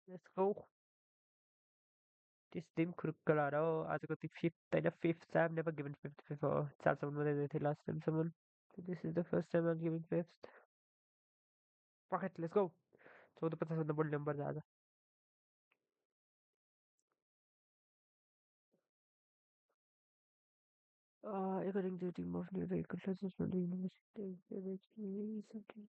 Let's go. This Tim Colorado. As I got the fifth and the fifth. I've never given fifth before. It's also someone when I did last time someone. So this is the first time I'm giving fifth. Fuck it, let's go. So the person number number ज़्यादा. According to the team of new vehicle classes from the university, something.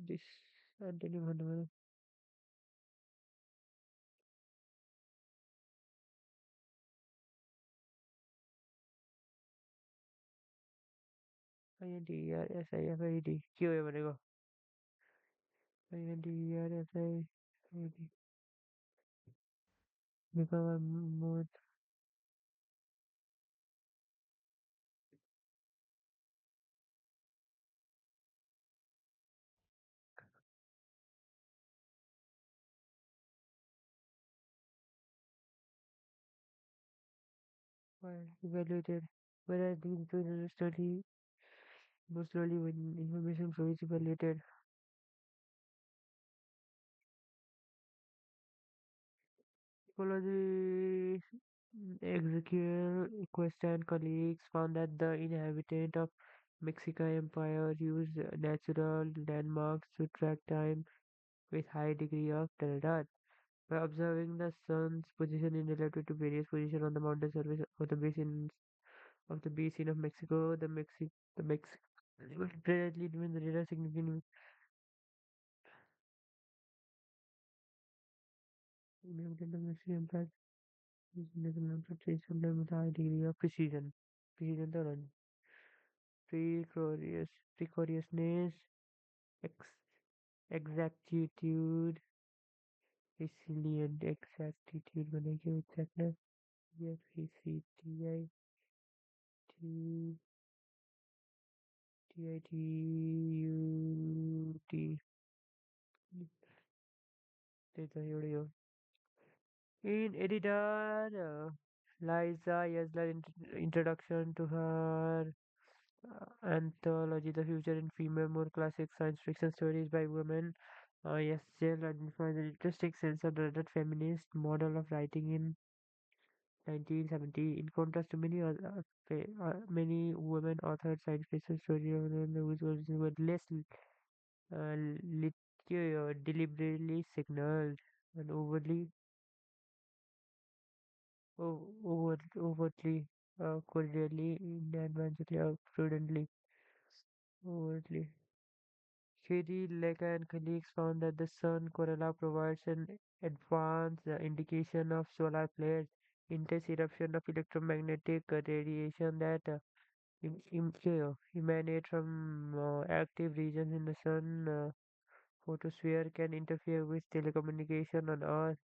This Anthony Van INDERSIFID. क्यों है बनेगा? INDERSIFID. Become a more evaluated. Whereas the internal study more slowly when information flow is evaluated. Ecology Ezekiel Quest and colleagues found that the inhabitant of Mexican Empire used natural landmarks to track time with high degree of precision. By observing the sun's position in relative to various positions on the mountain surface of the basin of Mexico, the Mexico presently remains the radar significant inhabitant of Mexican Empire using natural landmarks to trace sometime with high degree of precision. Precision तो नहीं. Precarious, precariousness, ex- exactitude, resilient, exactitude बनेगी exactness. Yes, ECTI, TITUT. देता ही उड़ियो. In editor, Liza Yesler's introduction to her anthology, The Future in Female, more classic science fiction stories by women. Yes, Jill identifies an interesting sense of the feminist model of writing in 1970. In contrast to many women authored science fiction stories whose origins were less deliberately signaled and overtly, cordially, advancedly, prudently, overtly. Katie Lecker and colleagues found that the sun corona provides an advanced indication of solar flares, intense eruption of electromagnetic radiation that emanate from active regions in the sun photosphere can interfere with telecommunication on Earth.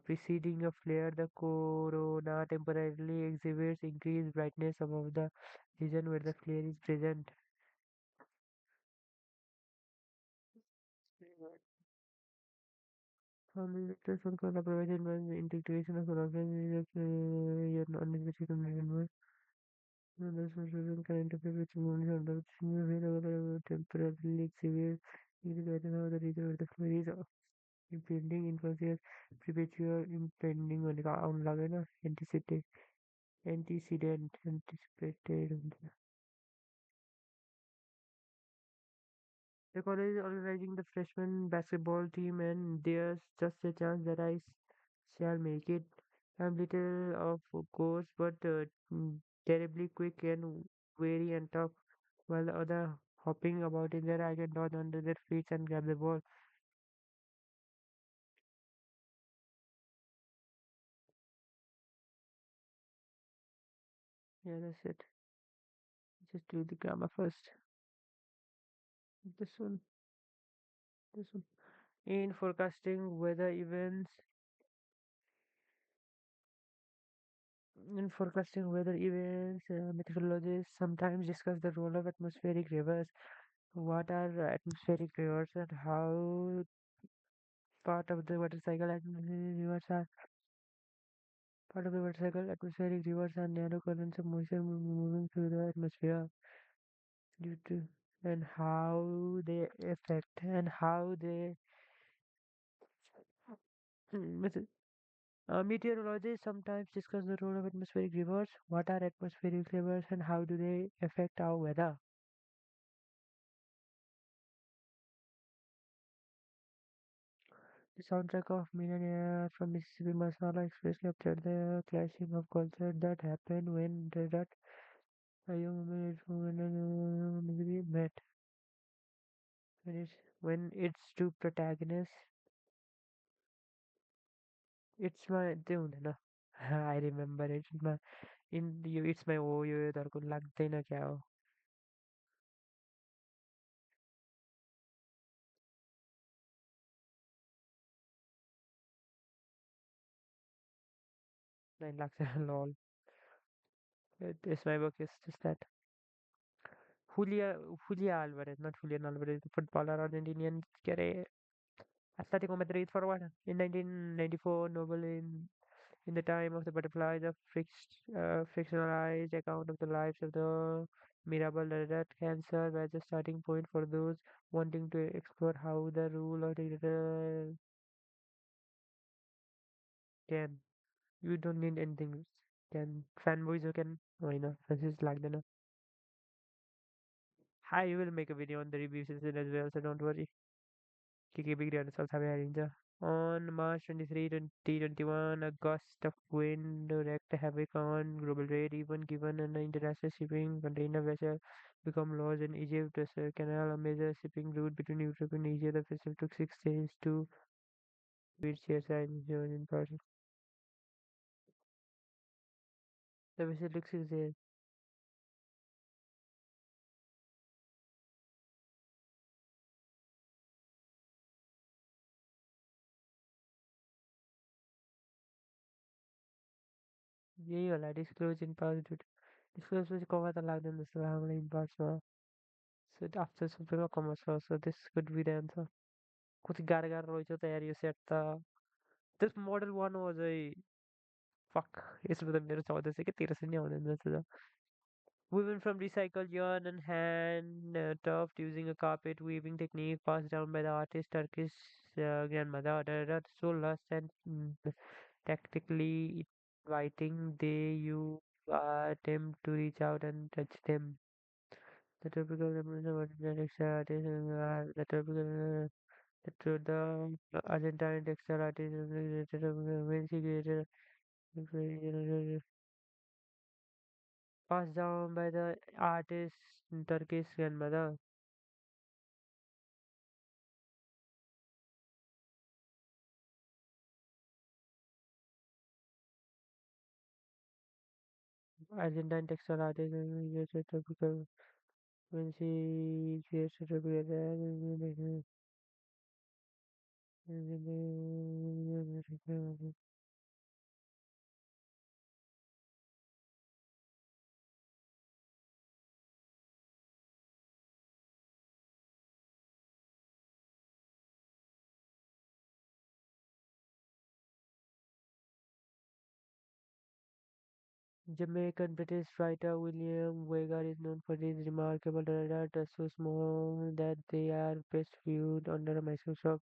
Preceding a flare, the corona temporarily exhibits increased brightness above the region where the flare is present. From the lectures on corona provided by the integration of solar flares, yet unnecessary condition. The solution can interfere with movements of the available temporarily severe indication of the region where the flare is impending inconscious perpetual impending होने का out लगे ना anticipated. The college is organizing the freshman basketball team, and there's just a chance that shall make it. I'm little of course, but terribly quick and wary and tough, while the other hopping about in there, I get down under their feet and grab the ball. Yeah, that's it. Just do the grammar first. This one, this one. In forecasting weather events, meteorologists sometimes discuss the role of atmospheric rivers. What are atmospheric rivers and how part of the water cycle atmospheric rivers are part of the water cycle atmospheric rivers are narrow currents of moisture moving through the atmosphere due to and how they affect and how they method. Meteorologists sometimes discuss the role of atmospheric rivers. What are atmospheric rivers and how do they affect our weather? The soundtrack of Millionaire from Mississippi Masala Express captured the clashing of culture that happened when a young woman and a Missouri met. When its two protagonists, it's my tune, ना I remember it. It's my oh ये तेरे को लगता ही ना क्या हो 9 lakhs lol. It's my book is just that. Julia Alvarez, not Julian Alvarez, the footballer Argentinian Atletico Madrid forward in 1994 novel in the time of the butterflies, a fictionalized account of the lives of the Mirabal that can serve as a starting point for those wanting to explore how the rule of the can. You don't need anything. Can fanboys who can why not? Francis like the I will make a video on the review season as well, so don't worry. Kiki Big Dinosaurs have a ranger. On March 23, 2021, a gust of wind wreaked havoc on global trade, even given an international shipping container vessel become lost in Egypt. The Suez Canal, a major shipping route between Europe and Asia, the vessel took 6 days to reach CSI in person. The vessel took 6 days. यही वाला disclose in past due. Disclose मुझे कौन था लाग देना sir हमारे in past में. So after something of commerce, so this could be the answer. कुछ गार रोई तो यार ये सेट था. This model one was a fuck. इसमें तो मेरे 14 से कि 13 से नहीं होने देता था. Woven from recycled yarn and hand tufted using a carpet weaving technique passed down by the artist Turkish grandmother. So lush and tactically inviting, they you attempt to reach out and touch them. The typical textile artist, the typical the Argentine textile artist when she created passed down by the artist Turkish grandmother. Argentine textile artist is a typical when she creates a typical Jamaican British writer William Wegar is known for his remarkable data so small that they are best viewed under a microscope.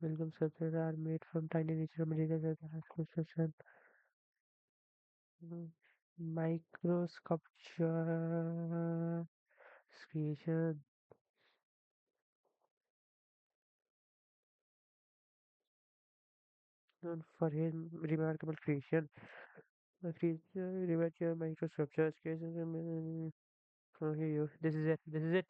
Milgram sculptures are made from tiny natural materials that are construction. Microsculpture creation known for his remarkable creation. The creature remarkable microsculptures creations. Here you. This is it. This is it.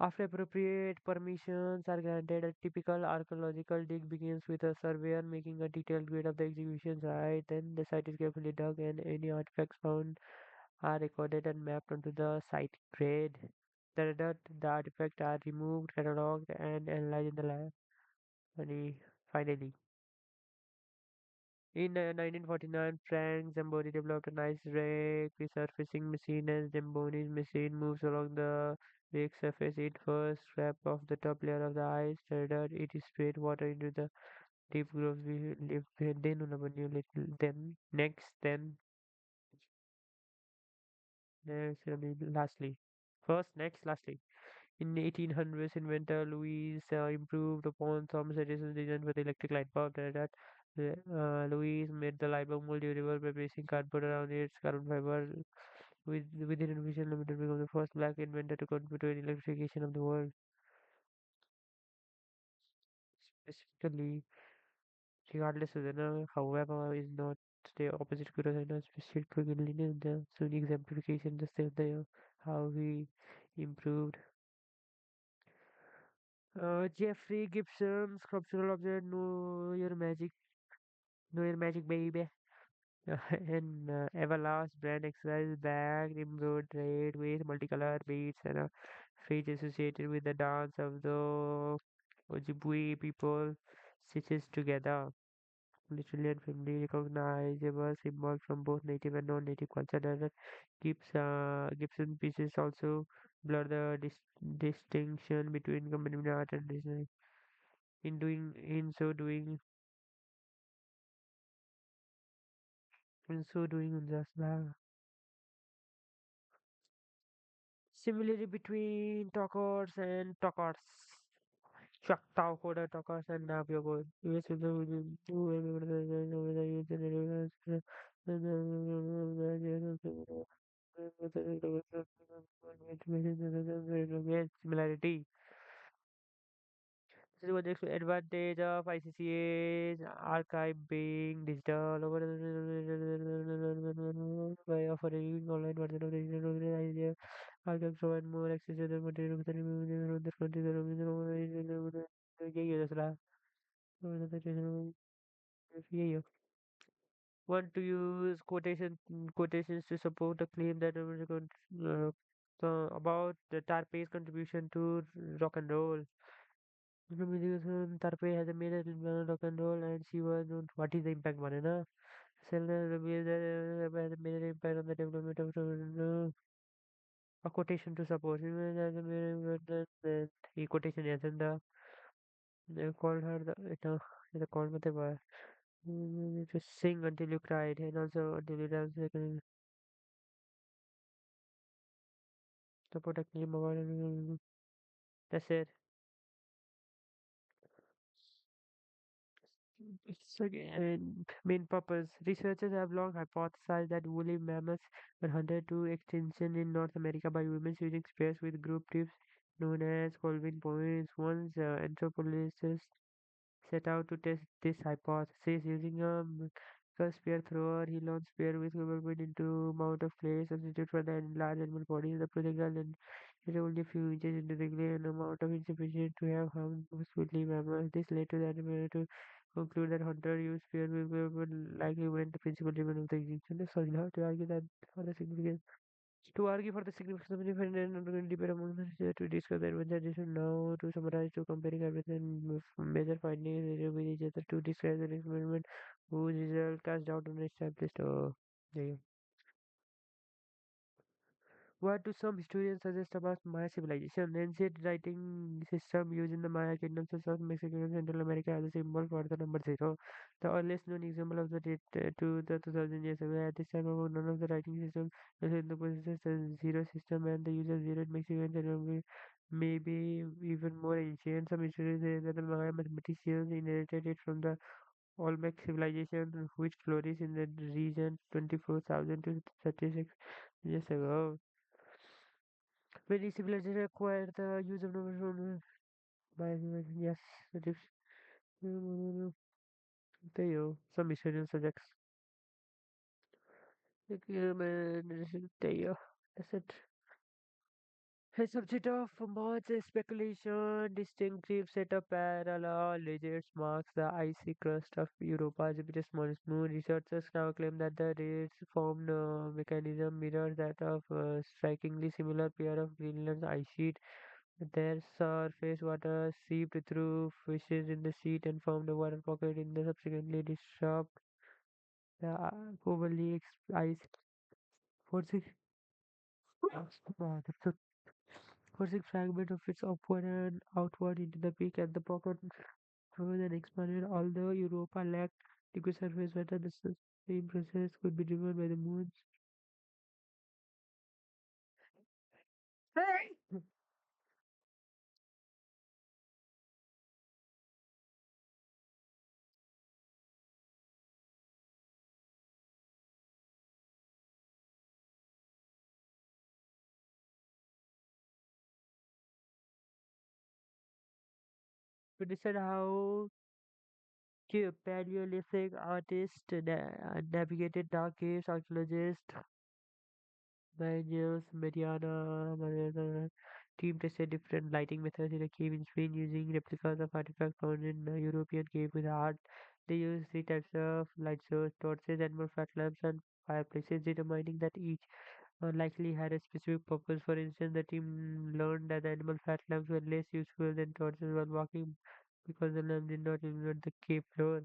After appropriate permissions are granted, a typical archaeological dig begins with a surveyor making a detailed grid of the execution site. Then the site is carefully dug and any artifacts found are recorded and mapped onto the site grid. The artifacts are removed, catalogued, and analyzed in the lab. Finally, in 1949, Frank Zamboni developed a nice rake resurfacing machine as Zamboni's machine moves along the weak surface. It first wrap off the top layer of the ice, that it sprayed water into the deep grooves we live then on a new little then next then next lastly first next lastly. In 1800s, inventor Louis improved upon Thomas Edison's design for the electric light bulb. Louis made the light bulb more durable by placing cardboard around its carbon fiber. Within a vision limited, become the first black inventor to contribute to electrification of the world. Specifically, regardless of the however, is not the opposite to the specifically the so the exemplification just the how he improved. Jeffrey Gibson, sculptural object, know your magic, baby. And Everlast brand exercise bag, embroidered with multicolored beads and a phrase associated with the dance of the Ojibwe people stitches together. Literally and firmly recognizable symbol from both native and non-native culture. That Gibson pieces also blur the distinction between contemporary art and design. In so doing, just similarity between talkers and talkers. Choctaw Hoda talkers and Navajo. US is the similarity. This is what the advantage of ICCA's archive being digital over by offering online version of the original idea. Archives provide more access to the material within the country. यही है दूसरा यही है. Want to use quotations to support the claim that about the Tarpe's contribution to rock and roll. Tarpe has a major influence on rock and roll, and she was known. What is the impact, man? Na? Selena Gomez has a major impact on the development of a quotation to support. He quotation is in they called her the call to sing until you cried and also until you dance like support a claim about that's it. It's again main purpose. Researchers have long hypothesized that woolly mammoths were hunted to extinction in North America by humans using spears with group tips known as Colvin points. Once anthropologists set out to test this hypothesis using a mechanical spear thrower. He launched spear with movement into amount of clay substitute for the large animal bodies. The project landed only a few inches into the clay, an amount of insufficient to have harmed woolly mammals. This led to the animal to conclude that hunter used spear would likely went the principal reason of the extinction. Sorry, how to argue that for the significance. To argue for the significance of independent and debate among the researchers to discuss the advantages and now to summarize to comparing everything with major findings with each other to describe the experiment whose result cast doubt on established. There you what do some historians suggest about Maya civilization? Ancient writing system used in the Maya kingdoms of South Mexico and Central America as a symbol for the number zero. The earliest known example of the date to the 2000 years ago. At this time, about none of the writing systems was in the possesses a zero system, and the use of zero in Mexico and Central America may be even more ancient. Some historians say that the Maya mathematicians inherited it from the Olmec civilization, which flourished in the region 24,000 to 36 years ago. Many civilizations acquired the use of numbers from by yes, it is there you some historian subjects. Like, there you that's it. A subject of much speculation, distinctive set of parallel legends marks the icy crust of Europa, Jupiter's smallest moon. Researchers now claim that the rays formed mechanism mirrors that of a strikingly similar pair of Greenland's ice sheet. Their surface water seeped through fissures in the sheet and formed a water pocket in the subsequently disrupt the overly ice forces. forcing fragment of its upward and outward into the peak and the pocket further then expanded. Although Europa lacked liquid surface water, the same process could be driven by the moon's to decide how Paleolithic artists navigated dark caves, archaeologists Daniels, Mariana team tested different lighting methods in a cave in Spain using replicas of artifacts found in a European cave with art. They used three types of light source, torches, animal fat lamps, and fireplaces, determining that each likely had a specific purpose. For instance, the team learned that the animal fat lamps were less useful than torches while walking because the lamp did not illuminate the cave floor.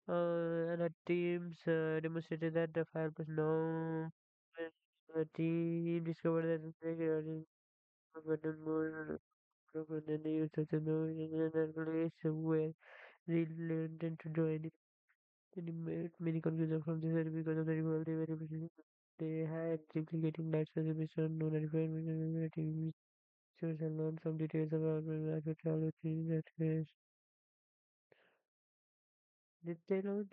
And our teams demonstrated that the fire was now. The team discovered that the regarding button more proper than they used to know in a place where they learned to join it. And many confusion from this area because of the rivalry variation. They had duplicating lights as a mission, no requirement, which shows and learn some details about the archaeology that is. Did they learn?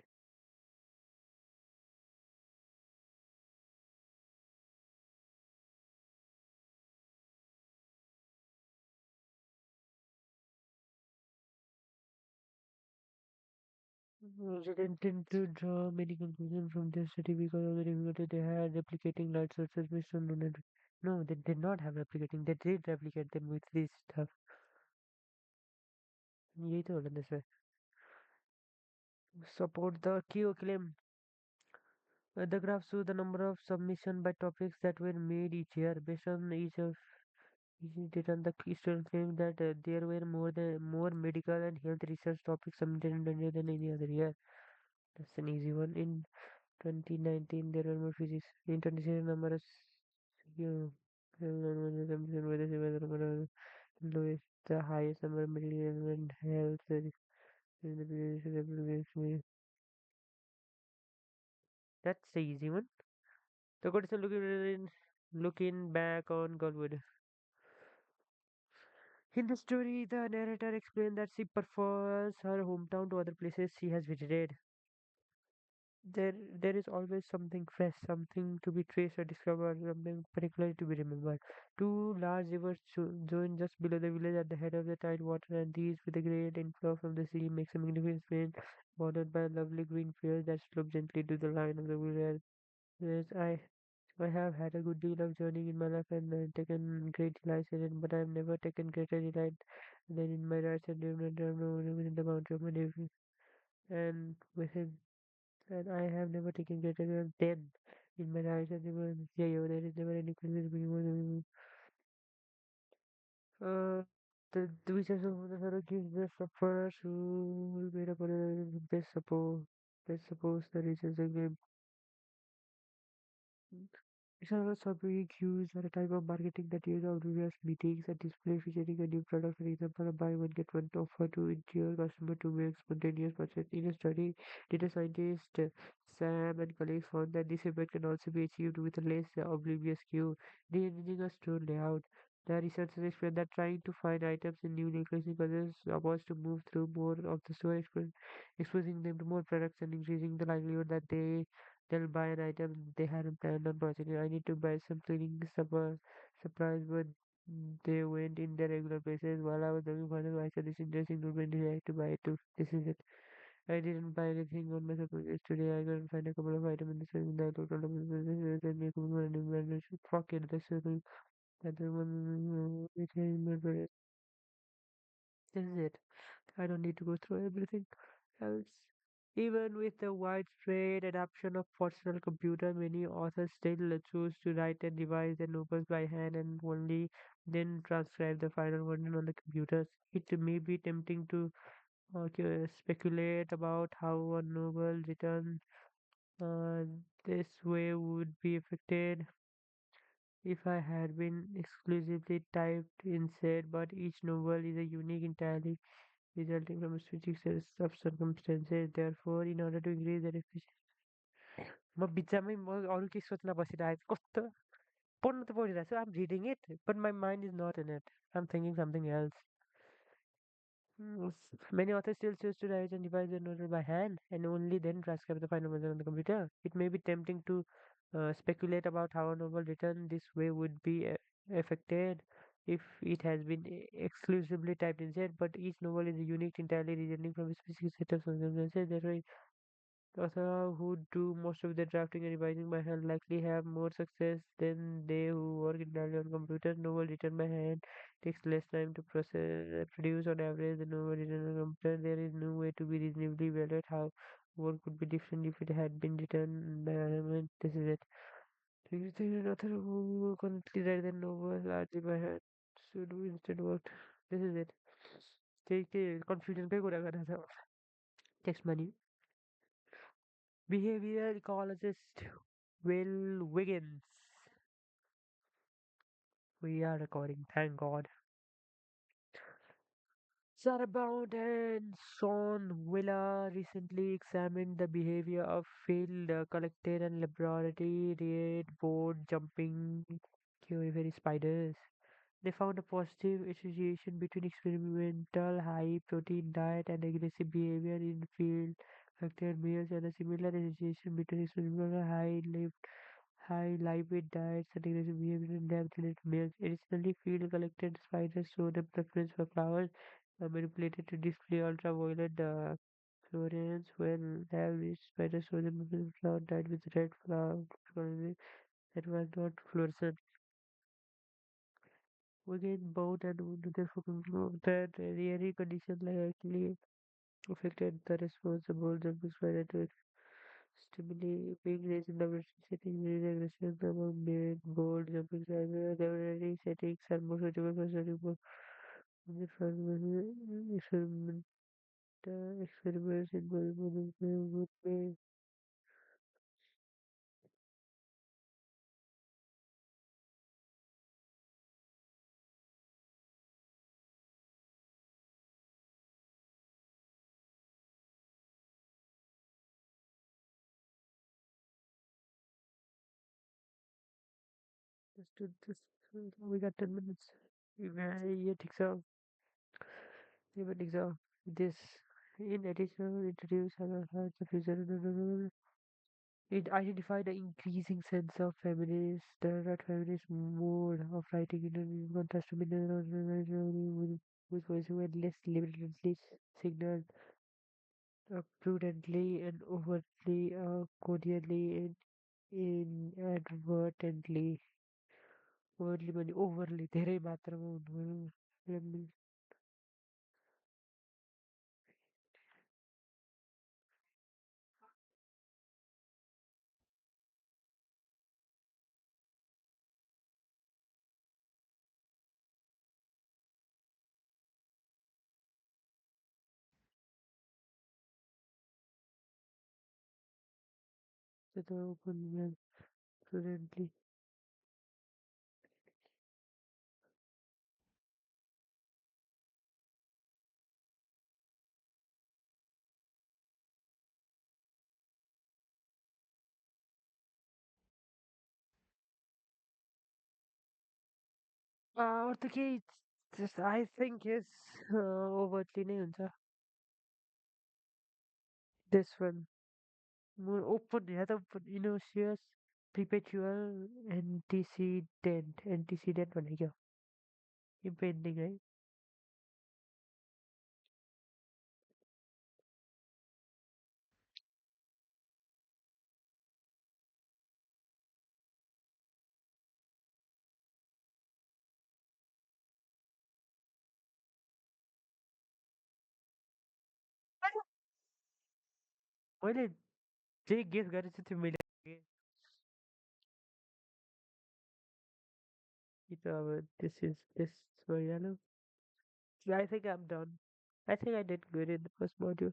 They didn't tend to draw many conclusions from their study because of the difficulty they had replicating light sources based on lunar. No, they did not have replicating. They did replicate them with this stuff. यही तो बोला था support the Q claim. The graph shows the number of submissions by topics that were made each year. Based on each data, the students claim that there were more medical and health research topics submitted in India than any other year. That's an easy one. In 2019, there were more physics. In 2016, number of you know, lowest, the highest number of medical and health. In the previous. That's the easy one. The good is looking back on Godwood. In the story, the narrator explained that she prefers her hometown to other places she has visited. There is always something fresh, something to be traced or discovered, something particularly to be remembered. Two large rivers join just below the village at the head of the tide water, and these, with a great inflow from the sea, makes a magnificent plain bordered by lovely green fields that slope gently to the line of the village. Yes, I have had a good deal of journeying in my life and taken great delight in it, but I have never taken greater delight than in my rides and within the boundary of my neighborhood and within, and I have never taken greater than in my rides and yeah, yeah, there is never any question between the research of the Pharaoh gives the sufferers who made up the best suppose the research again. External shopping queues are a type of marketing that uses obvious meetings and display featuring a new product. For example, a buy one get one offer to ensure customer to make spontaneous purchase. In a study, data scientist Sam and colleagues found that this effect can also be achieved with a less oblivious queue, re-engineering a store layout. The researchers explained that trying to find items in new locations causes shoppers to move through more of the store, exposing them to more products and increasing the likelihood that they'll buy an item they hadn't planned on purchasing. I need to buy some cleaning supplies, but they went in their regular places while I was looking for them. I said this interesting movement. I had to buy it too. This is it. I didn't buy anything on my supplies today. I couldn't find a couple of items in the store. I told them and make one fuck it. This is that one. This is it. I don't need to go through everything else. Even with the widespread adoption of personal computer, many authors still choose to write and revise their novels by hand and only then transcribe the final version on the computers. It may be tempting to speculate about how a novel written uh, this way would be affected if I had been exclusively typed instead, but each novel is a unique entirely resulting from a specific set of circumstances. Therefore, in order to increase the efficiency, म बित्थामै म अरू के सोच्न बसिरहेको कस्तो पढ्नु त पढिरहेको छु. I'm reading it, but my mind is not in it. I'm thinking something else. Many authors still choose to write and revise their novel by hand and only then transcribe the final version on the computer. It may be tempting to speculate about how a novel written this way would be affected if it has been exclusively typed instead, but each novel is unique, entirely resulting from a specific set of circumstances. Therefore, authors who do most of the drafting and revising by hand likely have more success than they who work entirely on computers. Novel written by hand takes less time to produce on average than novel written on computer. There is no way to be reasonably evaluate how work could be different if it had been written by hand. This is it. Do you think an author who currently write the novel largely by hand should do instead work? This is it. त्यही कन्फ्युजनकै कुरा गरेर छ टेक्स्टमा नि behavioral ecologist Will Wiggins. We are recording, thank God. Sarah Bound and Sean Willa recently examined the behavior of field collected and laboratory red board jumping very spiders. They found a positive association between experimental high protein diet and aggressive behavior in field collected males and a similar association between experimental high live weight diets and aggressive behavior in lab-related males. Additionally, field collected spiders showed a preference for flowers manipulated to display ultraviolet fluorescence, while lab-raised spiders showed a preference for flower dyed with red flower coloring that was not fluorescent. Again, both and therefore conclude that rare conditions likely affected the response of both jumping spider to stimuli being raised in laboratory settings. There is aggression among male bold jumping spiders. Laboratory settings are more suitable for studying more experiment, experiments involving would be just to this. We got 10 minutes. Yeah, think so. Even exam. This, in addition, introduce other parts of user. It identified the increasing sense of feminist, the not feminist mode of writing in contrast to mineral with voice who had less deliberately signaled prudently and overtly, cordially and inadvertently, overly भने overly धेरै मात्रामा हुनु त open prudently. अरू त केही just I think is overtly नै हुन्छ this one more open या त innocuous perpetual antecedent भनेको क्या हो impending है मैले जे गेस गरेको छु त्यो मैले कि त अब this भइहाल्यो I think I'm done. I think I did good in the first module.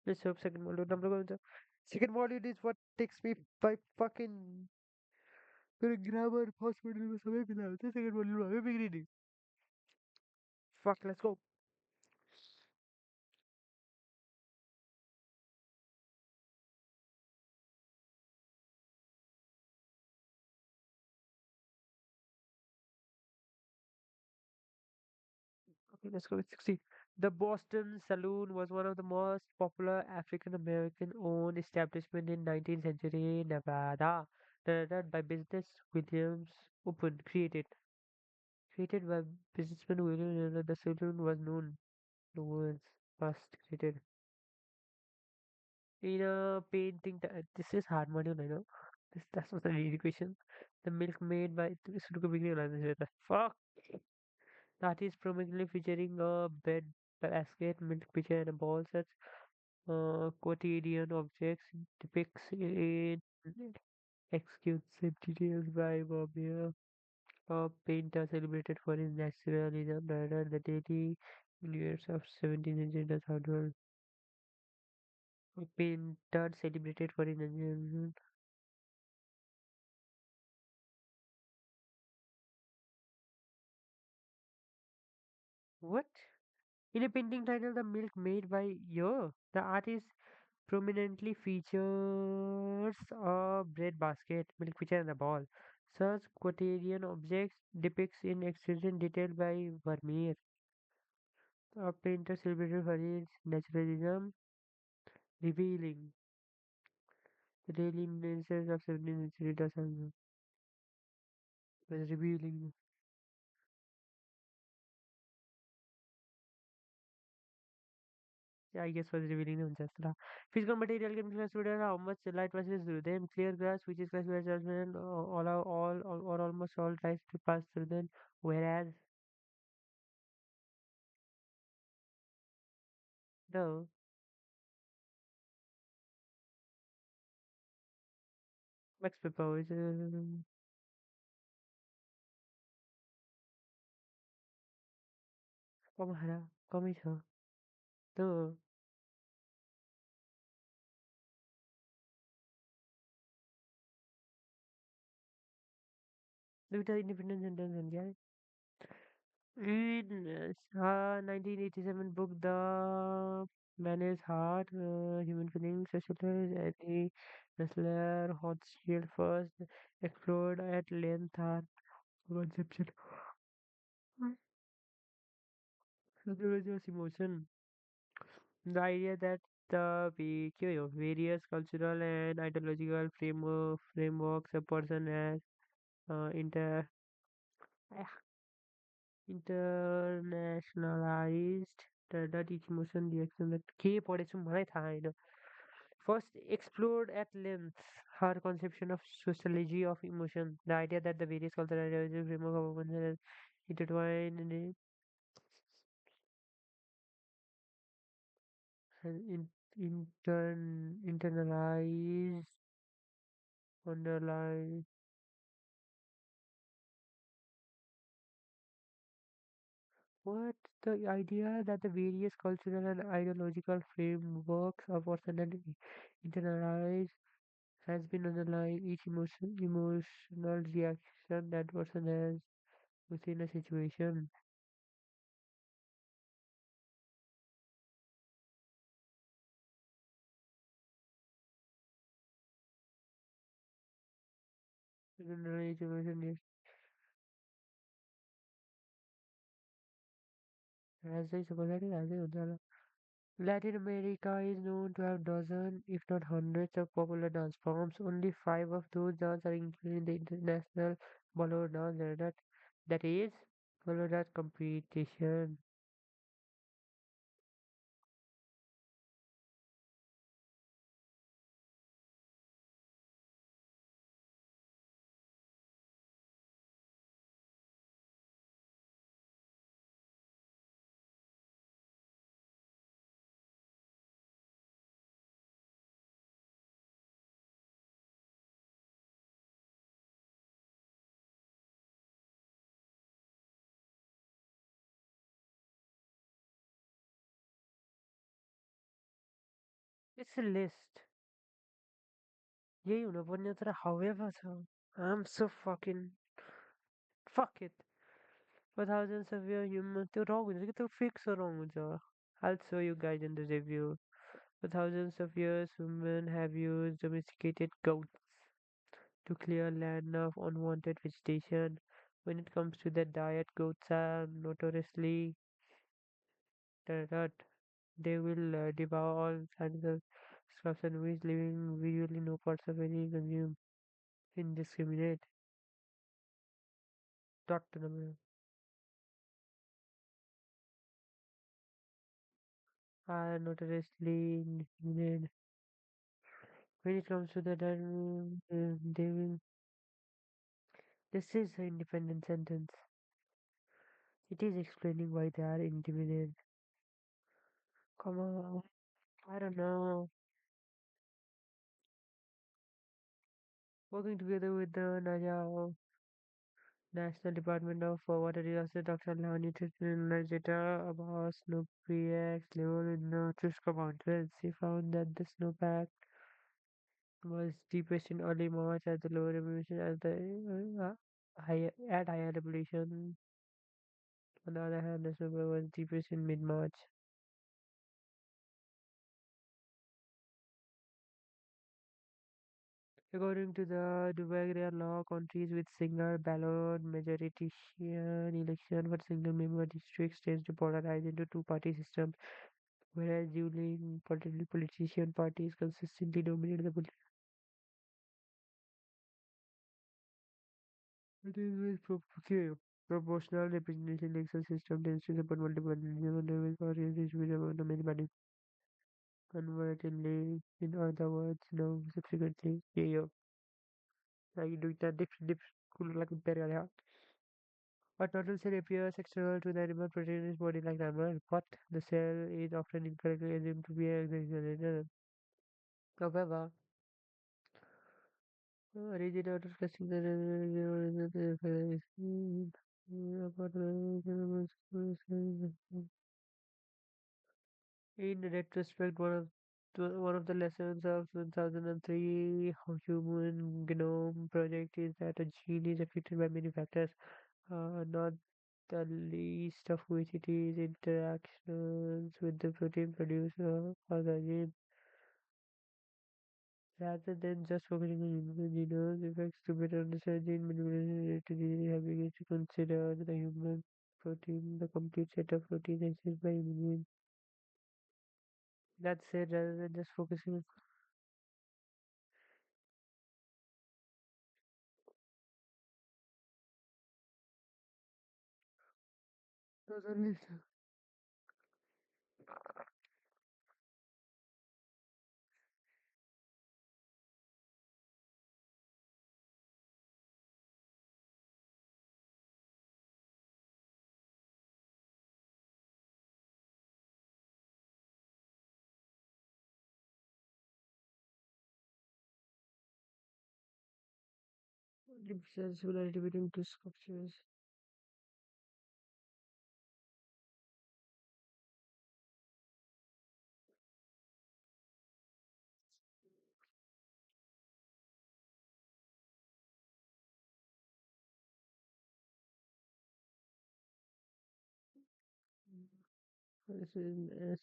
Let's hope second module राम्रो हुन्छ. Second module is what takes me by fucking फिर ग्रामर फर्स्ट मॉड्यूल में समय मिला होता है, सेकंड मॉड्यूल में हमें बिगड़ी नहीं। Fuck, let's go. Okay, let's go with 60. The Boston Saloon was one of the most popular African American owned establishment in 19th century Nevada. Started by business Williams Open created by businessman William. The saloon was known the world's first created in a painting. This is hard module, I know. That's not an easy question. The milk made by fuck. That is prominently featuring a bed basket, milk pitcher, and a ball set. Quotidian objects depicts in exquisite details by Bobia, a painter celebrated for his naturalism rather the daily years of 17th century Southwell. A painter celebrated for his naturalism. What? In a painting titled The Milk Made by Yo, the artist prominently features a bread basket, milk pitcher, and a ball. Such quotidian objects depicts in exquisite detail by Vermeer, a painter celebrated for his naturalism, revealing the daily influences of 17th century Dasan was revealing. Yeah, I guess was revealing the physical material can be classified how much light passes through them. Clear glass, which is classified as well, all or almost all tries to pass through them, whereas the Max paper is Komahara, Komisha, the Luther Independence Sentence and yeah. In 1987 book, The Man's Heart, Human Feelings, Socialist, Eddie Wrestler, Hochschild first explored at length her conception of religious emotion. The idea that various cultural and ideological frameworks a person has inter internationalized that each emotion reaction that के पढेछु मलाई थाहा होइन first explored at length her conception of sociology of emotion, the idea that the various cultural ideologies framework of emotion is intertwined and internalized underlying what the idea that the various cultural and ideological frameworks of personality internalize has been underlying each emotional reaction that person has within a situation. Underlying each emotion is as I suppose that is as I understand. Latin America is known to have dozens, if not hundreds, of popular dance forms. Only five of those dances are included in the international Bolero dance that is Bolero dance competition. It's a list. यही हुनुपर्ने तर however छ I'm so fucking fuck it. For thousands of years, humans तो wrong हो जाएगा तो fix or wrong हो जाएगा. I'll show you guys in the review. For thousands of years, humans have used domesticated goats to clear land of unwanted vegetation. When it comes to their diet, goats are notoriously terror. They will devour all kinds of scraps and weeds, leaving visually no parts of any consume. Indiscriminate. Doctor number are notoriously indiscriminate. When it comes to the diet, they will. This is an independent sentence. It is explaining why they are intimidated. Come on, I don't know. Working together with the National Department of Water Resources, Dr. Lani analyzed data about snowpack level in the Chuska Mountains. He found that the snowpack was deepest in early March at the lower elevation as higher elevation. On the other hand, the snowpack was deepest in mid-March. According to the Dubai area law, countries with single ballot majoritarian election for single member districts tends to polarize into two-party systems, whereas ruling politician parties consistently dominate the political. It is with okay. Proportional representation election system tends to support multiple levels or distribution among the many parties. Convertedly, in other words, no subsequently, yeah, like doing that dip, cool like a a total cell appears external to the animal protein's body like normal, but the cell is often incorrectly assumed to be exaggerated. However, rigid auto testing the in retrospect, one of the lessons of 2003 Human Genome Project is that a gene is affected by many factors, not the least of which it is interactions with the protein producer or the gene. Rather than just focusing on human genome effects to better understand gene manipulation related have begun to consider the human protein, the complete set of proteins exist by human. That said, rather than just focusing on those only similarity between two sculptures. This is as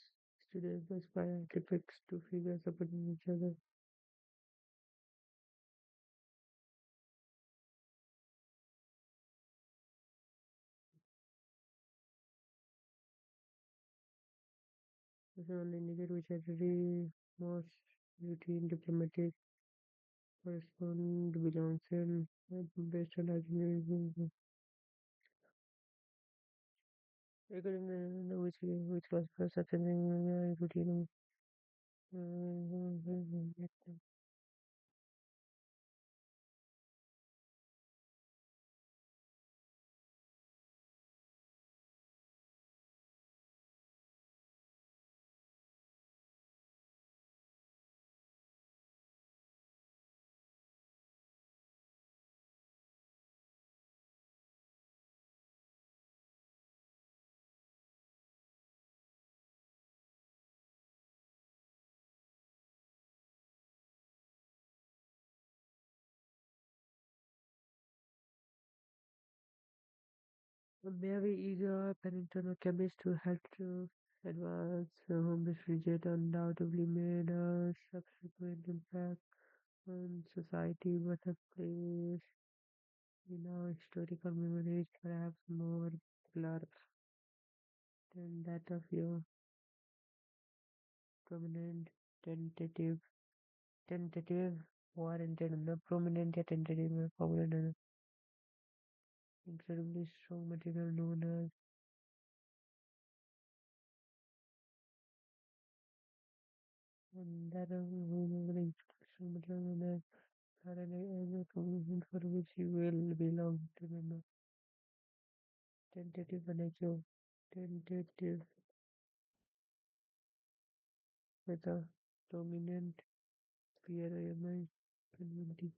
students aspire depicts two figures supporting each other. This only indicate which entity most routine diplomatic correspond belongs in based on argument. According to which classifies such a routine. Mary is a Pennington chemist who helped to advance home refrigerator undoubtedly made a subsequent impact on society, but her place in our historical memory is perhaps more blurred than that of your prominent tentative tentative warranted and the prominent yet tentative prominent and incredibly strong material known as and that of incredibly strong material known as RNA as a combination for which you will belong to remember. Tentative nature. Tentative with a dominant PRMI community.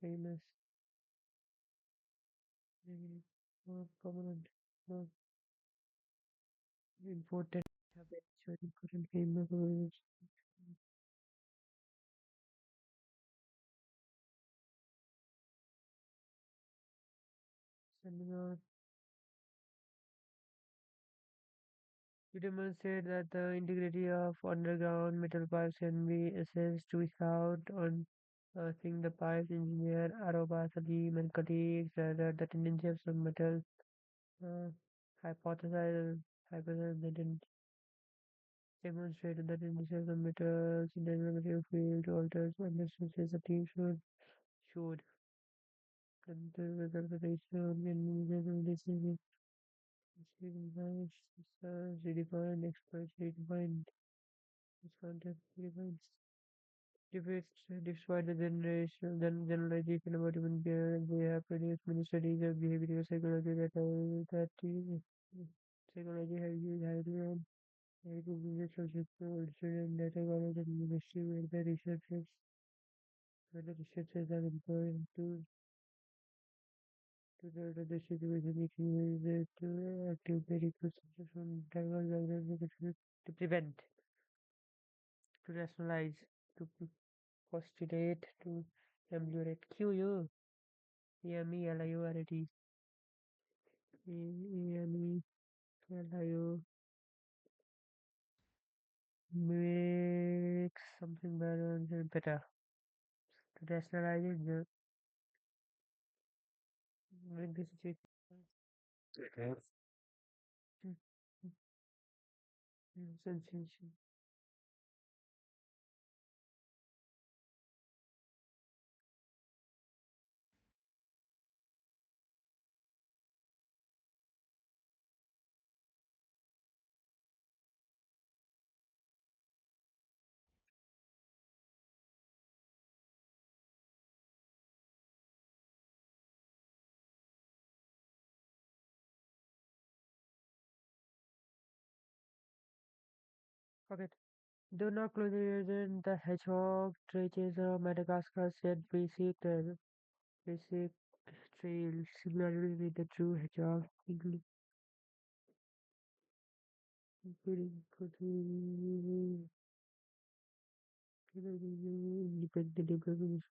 Famous negative more prominent more important have been showing current famous seminar to demonstrate that the integrity of underground metal pipes can be assessed without unearthing the pipes. Engineer Arobas Ali and colleagues that the tendency of some metals uh, hypothesized hypothesized that demonstrated that tendency of some metals in the magnetic field alters under stress. The team showed that the result of the ratio and releasing redefined experts redefined this concept redefined debates despite the generalization about human behavior. They have produced many studies of behavioral psychology psychology have used highly on highly subject to student data college and university where the researchers are employed to the situation it is to active medical systems from to prevent, to rationalize, to postulate, to ameliorate. QU, EMELIORIT, EMELIO makes something better and better. To rationalize it, make the situation. Okay. Sensation. Okay. Do not close your ears in the hedgehog traces Madagascar said basic trail similarly with the true hedgehog, including independent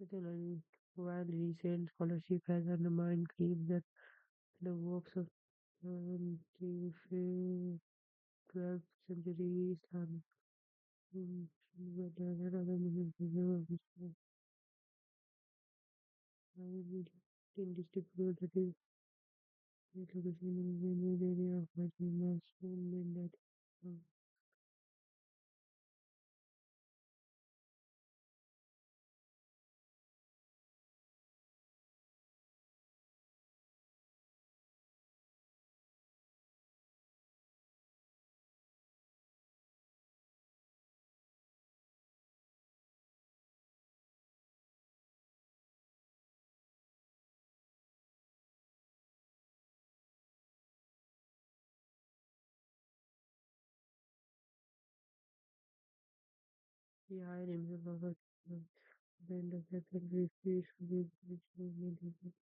particularly while recent scholarship has undermined claims that the works of 12th century Islam were other indisputable that is its location in the area of Majima soon meant that yeah, I remember Then the second refuse will be medical.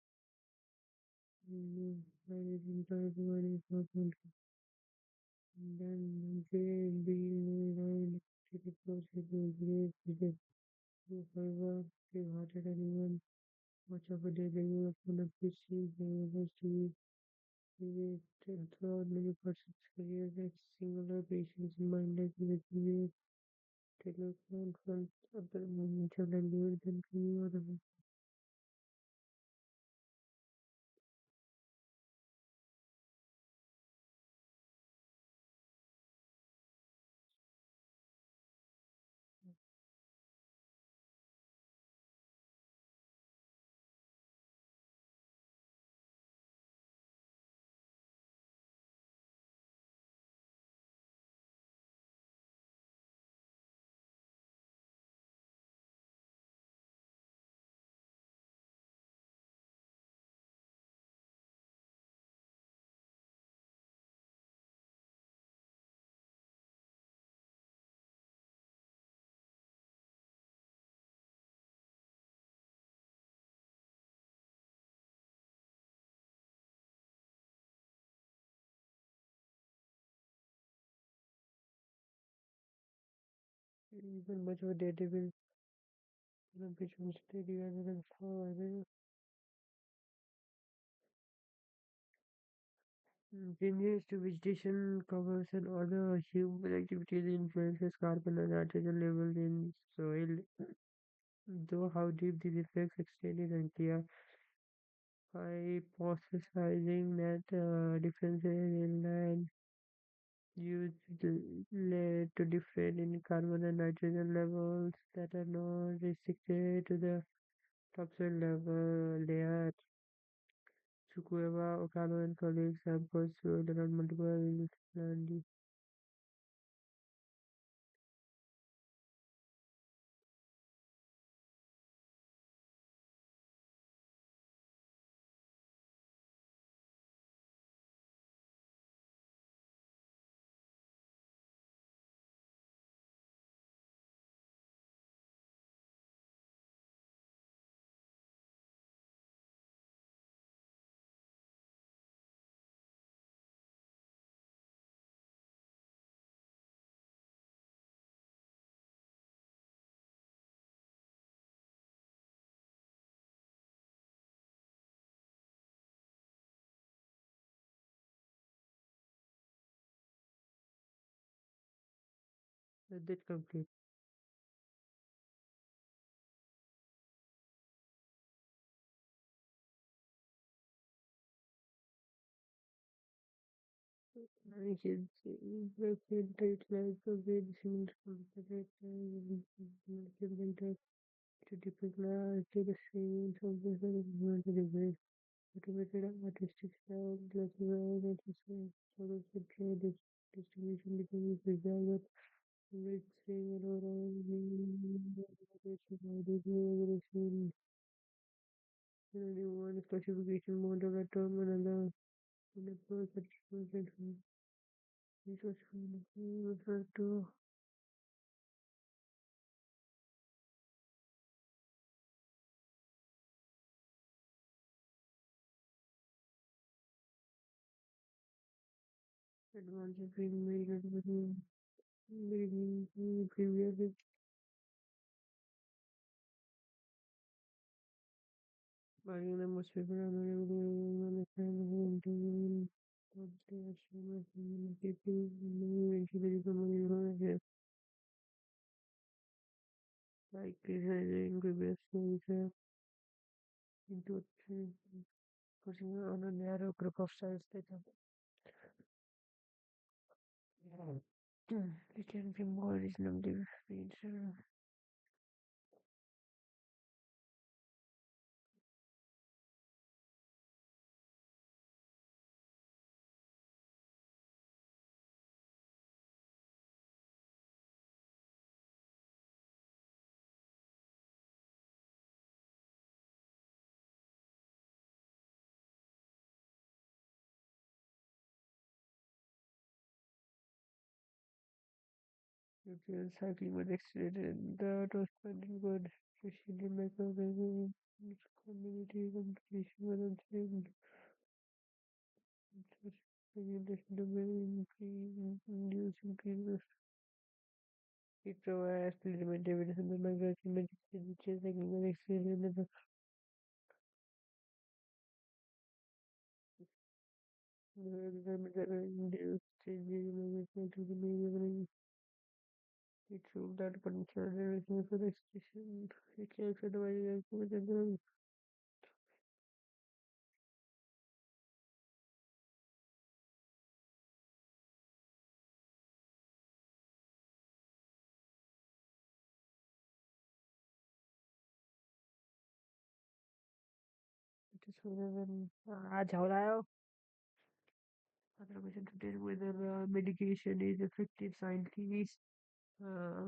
Managing everyone is not only. Then they be line to the process of great vision. However, they wanted anyone much of a day they were full of issues, they were to be throughout many parts of his career that singular patience in mind like with the telephone front other moments of the lived and any other. Even much of a database becomes steady rather than slow. Changes to vegetation covers and other human activities influences carbon and nitrogen levels in soil. Though how deep these effects extend is unclear. Hypothesizing that differences in land use led to different in carbon and nitrogen levels that are not restricted to the topsoil level layer. Chukwueva Okano and colleagues have pursued around multiple land that complete. I can say the filtered like a very similar complicated winter to depict to the scenes of the delivery. Automated artistic style, classified as a sort of central distribution between preserved with saying around the one classification model a term another the process this was referred to advances being made with previous buying the most people are available understand what they are showing people eventually become a like criticizing previous research into pushing on a narrow group of science data. We can be more reasonably read. If you are cycling but accelerated, that was finding good. especially microwave community competition with unsafe regulation the way inducing people. It provides limited evidence in the microeconomic which is technical experience and the induced changes in the to the media. It shows that potential relation for the expression. It can otherwise with the it is when आज हो रहा है other question today whether medication is effective scientists uh,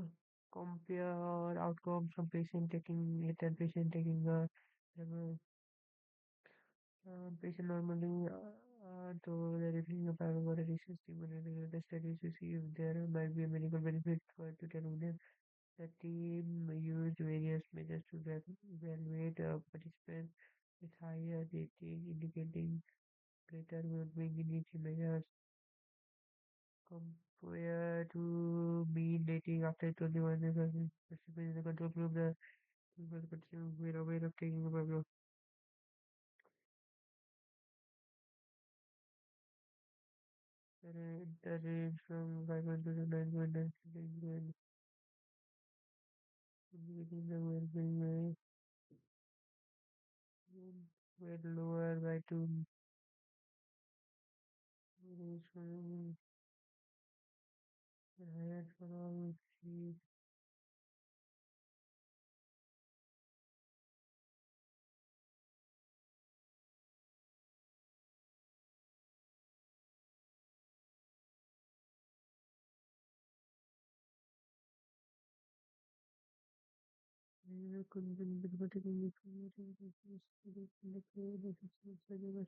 compare outcomes from patient taking it and patient taking patient normally to the reviewing of our research team and the studies to see if there might be a medical benefit for to tell them. The team used various measures to evaluate participants with higher rating, indicating greater well-being in each measure compared to mean rating after 21 years. Participants in the control group, the people were aware of taking a problem. The range from 500 to 9.9 when indicating the well-being were lower by 2 range from higher for all three. Couldn't be particularly information the clear the system such as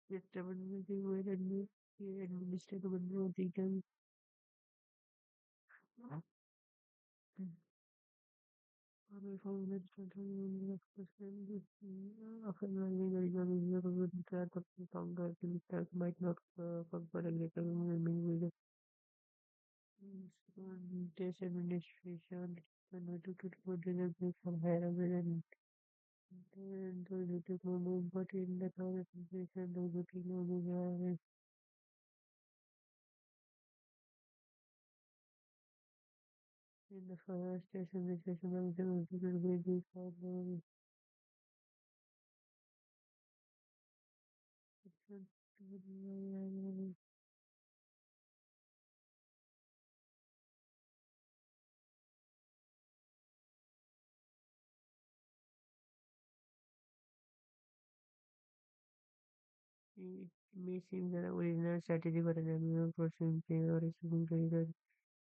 yes, terminology were administered with no detail. We found that controlling the often learning the reason is with that of the founder that might not come for a greater meaning with test administration when we took it for the from higher and those who took no move, but in the third administration, those who took no move in the first test administration of the baby for the it may seem that the original strategy for an animal person play or is greater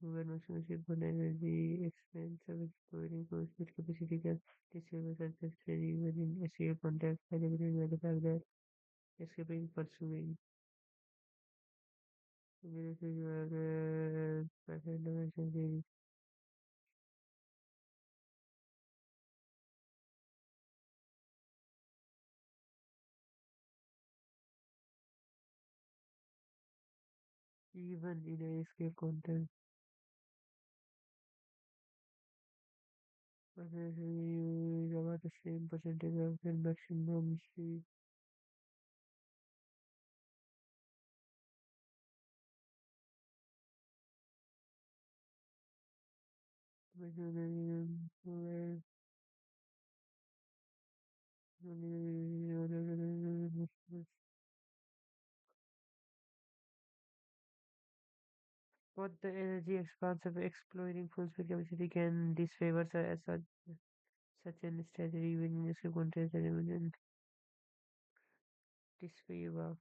relationship on energy expense of exploring cosmic capacity can disable such study within a SEO context by the fact that escaping pursuing present dimension even in a escape context. But is about the same percentage of the maximum speed. What the energy expanse of exploring full speed capacity can disfavor such an strategy within a context and disfavor.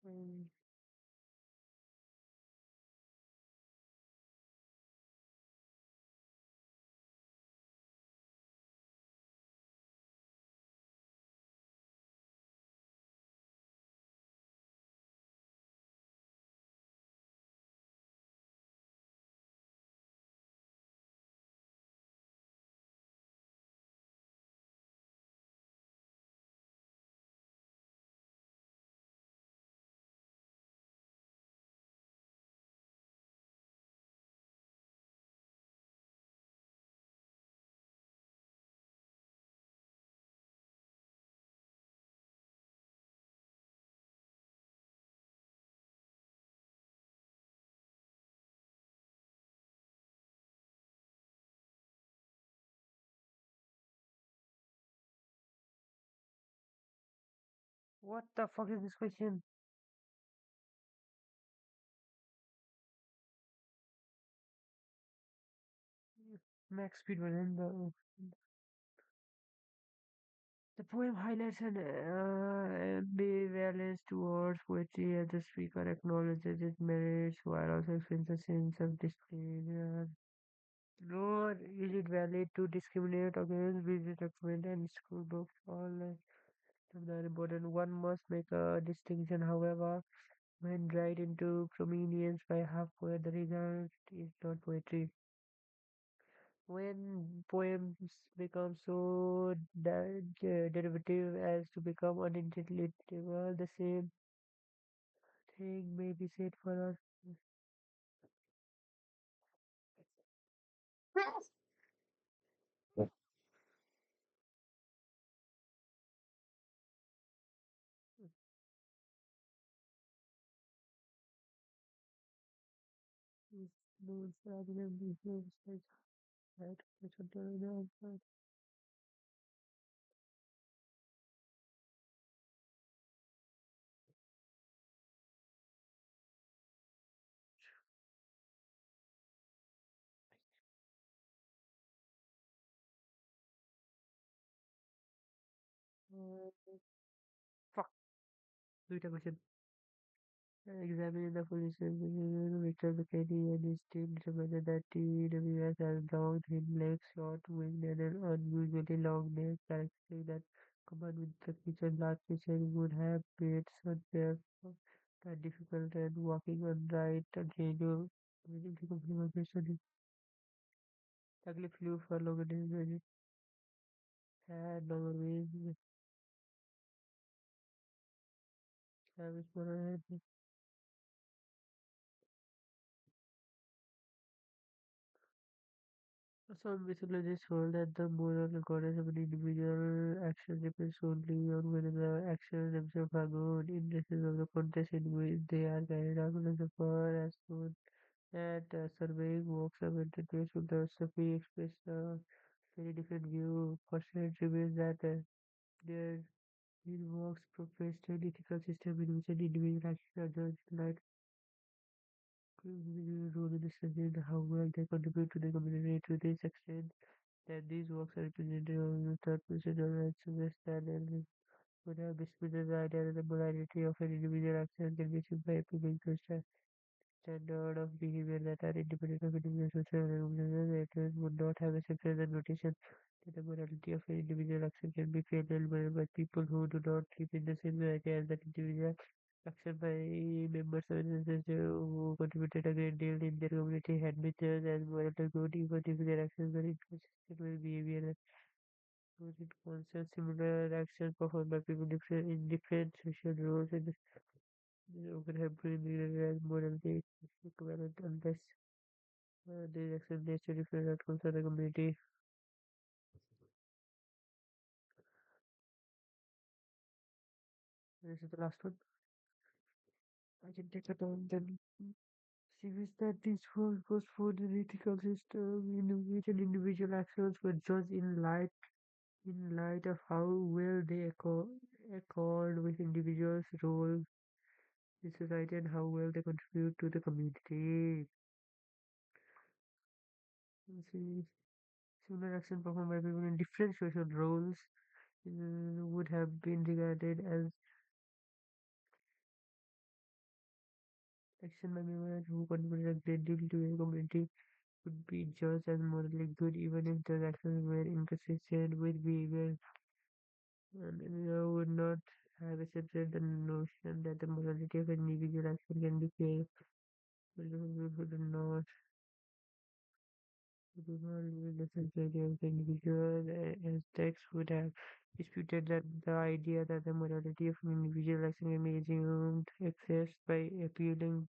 Um, What the fuck is this question? Max speed version. The poem highlights an ambivalence towards poetry as the speaker acknowledges its merits while also experiencing a sense of displeasure. Nor is it valid to discriminate against busy document and school books. All of that important. One must make a distinction, however, when right into prominence by half poet, the result is not poetry. When poems become so derivative as to become unintelligible, the same thing may be said for us. No, rather than these names, right? Which one do I know? Fuck. Read a question. Examining the position, Victor McKinney and his team determined that TWS has long, thin legs, short wing, and an unusually long neck, characteristic that combined with the feature large feature would have made such their difficult and walking upright and changeable. Difficult conversation ugly flew for longer days, had longer wings, have smaller head. Some mythologists hold that the moral goodness of an individual action depends solely on whether the actions themselves are good, in instances of the context in which they are carried out. Philosopher has shown that surveying works of entertainment philosophy express a very different view. Personal remains that there these works professed an ethical system in which an individual actions are judged like role in deciding how well they contribute to the community to this extent that these works are represented on the third person and suggest that analysts would have dismissed the idea that the morality of an individual action can be achieved by appealing to a standard of behavior that are independent of individual social recognition. It would not have accepted the notation that the morality of an individual action can be fairly elaborated by people who do not live in the same society as that individual. Action by members of an society who contributed a great deal in their community had been judged as morally good even if their actions were inconsistent with behavior was it concerns similar actions performed by people different in different social roles and often have been regarded as morally equivalent unless these actions lead to different outcomes for the community. This is the last one. I can take it on then. She wished that this world was for the ethical system in which an individual actions were judged in light of how well they accord with individuals' roles in society and how well they contribute to the community. See, similar action performed by people in different social roles would have been regarded as action by members who contributed a great deal to a community would be judged as morally good even if those actions were inconsistent with behavior and would not have accepted the notion that the morality of an individual action can be fair. But those who do not live in the society of the individual as text would have disputed that the idea that the morality of an individual action can be assumed exists by appealing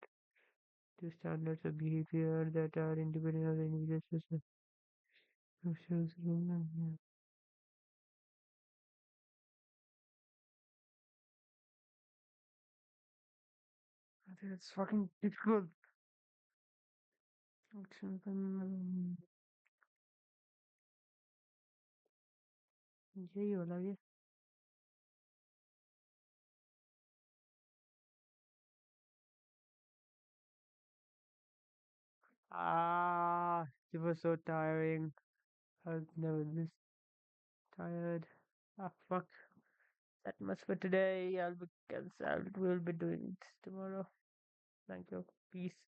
to standards of behavior that are independent of the individual's social circumstances. I think it's fucking difficult. यही होला ये Ah, it was so tiring. I've never this tired. Ah, fuck. That much for today. I'll be cancelled. We'll be doing it tomorrow. Thank you. Peace.